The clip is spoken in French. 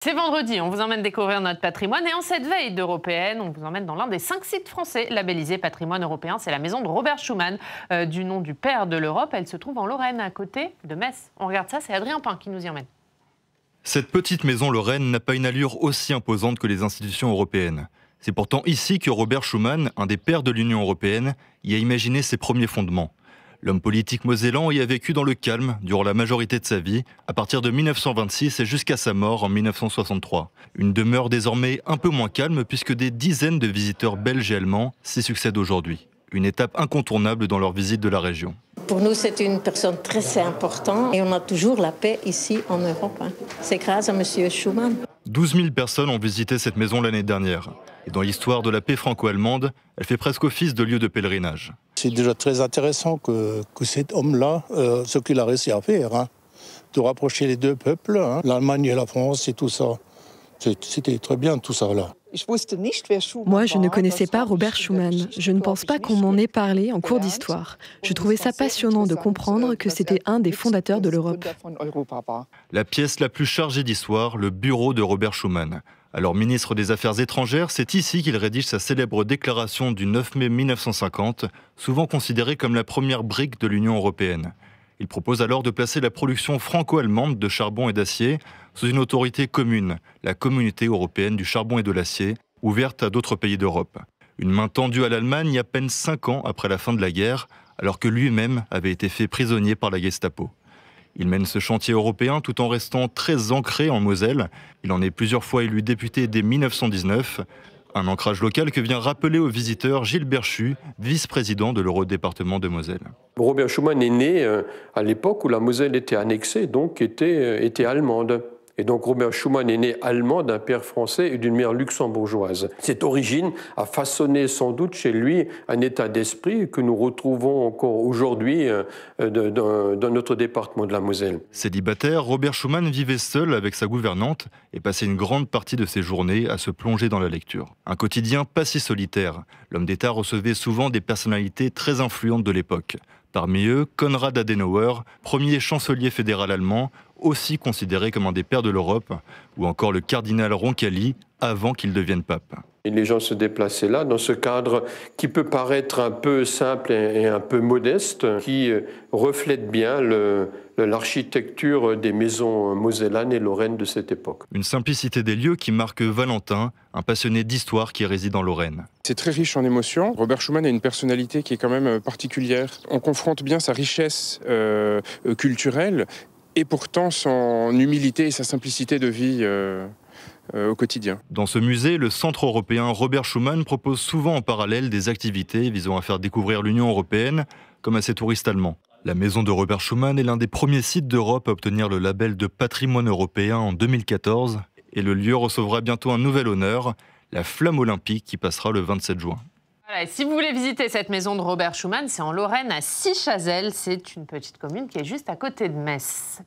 C'est vendredi, on vous emmène découvrir notre patrimoine et en cette veille d'Européenne, on vous emmène dans l'un des 5 sites français labellisés patrimoine européen. C'est la maison de Robert Schuman, du nom du père de l'Europe. Elle se trouve en Lorraine, à côté de Metz. On regarde ça, c'est Adrien Pin qui nous y emmène. Cette petite maison lorraine n'a pas une allure aussi imposante que les institutions européennes. C'est pourtant ici que Robert Schuman, un des pères de l'Union européenne, y a imaginé ses premiers fondements. L'homme politique mosellan y a vécu dans le calme durant la majorité de sa vie, à partir de 1926 et jusqu'à sa mort en 1963. Une demeure désormais un peu moins calme puisque des dizaines de visiteurs belges et allemands s'y succèdent aujourd'hui. Une étape incontournable dans leur visite de la région. Pour nous, c'est une personne très importante et on a toujours la paix ici en Europe. C'est grâce à M. Schuman. 12 000 personnes ont visité cette maison l'année dernière. Et dans l'histoire de la paix franco-allemande, elle fait presque office de lieu de pèlerinage. C'est déjà très intéressant que cet homme-là, ce qu'il a réussi à faire, de rapprocher les deux peuples, l'Allemagne et la France et tout ça. C'était très bien tout ça là. Moi, je ne connaissais pas Robert Schuman. Je ne pense pas qu'on m'en ait parlé en cours d'histoire. Je trouvais ça passionnant de comprendre que c'était un des fondateurs de l'Europe. La pièce la plus chargée d'histoire, le bureau de Robert Schuman. Alors ministre des Affaires étrangères, c'est ici qu'il rédige sa célèbre déclaration du 9 mai 1950, souvent considérée comme la première brique de l'Union européenne. Il propose alors de placer la production franco-allemande de charbon et d'acier sous une autorité commune, la Communauté européenne du charbon et de l'acier, ouverte à d'autres pays d'Europe. Une main tendue à l'Allemagne à peine 5 ans après la fin de la guerre, alors que lui-même avait été fait prisonnier par la Gestapo. Il mène ce chantier européen tout en restant très ancré en Moselle. Il en est plusieurs fois élu député dès 1919. Un ancrage local que vient rappeler aux visiteurs Gilles Berchu, vice-président de l'Eurodépartement de Moselle. Robert Schuman est né à l'époque où la Moselle était annexée, donc était allemande. Et donc Robert Schuman est né allemand d'un père français et d'une mère luxembourgeoise. Cette origine a façonné sans doute chez lui un état d'esprit que nous retrouvons encore aujourd'hui dans notre département de la Moselle. Célibataire, Robert Schuman vivait seul avec sa gouvernante et passait une grande partie de ses journées à se plonger dans la lecture. Un quotidien pas si solitaire. L'homme d'État recevait souvent des personnalités très influentes de l'époque. Parmi eux, Konrad Adenauer, premier chancelier fédéral allemand, aussi considéré comme un des pères de l'Europe, ou encore le cardinal Roncalli, avant qu'il devienne pape. Et les gens se déplaçaient là, dans ce cadre qui peut paraître un peu simple et un peu modeste, qui reflète bien l'architecture des maisons mosellanes et lorraines de cette époque. Une simplicité des lieux qui marque Valentin, un passionné d'histoire qui réside en Lorraine. C'est très riche en émotions. Robert Schuman a une personnalité qui est quand même particulière. On confronte bien sa richesse culturelle et pourtant son humilité et sa simplicité de vie au quotidien. Dans ce musée, le Centre européen Robert Schuman propose souvent en parallèle des activités visant à faire découvrir l'Union européenne, comme à ses touristes allemands. La maison de Robert Schuman est l'un des premiers sites d'Europe à obtenir le label de patrimoine européen en 2014, et le lieu recevra bientôt un nouvel honneur, la flamme olympique qui passera le 27 juin. Voilà, et si vous voulez visiter cette maison de Robert Schuman, c'est en Lorraine, à Sichazel. C'est une petite commune qui est juste à côté de Metz.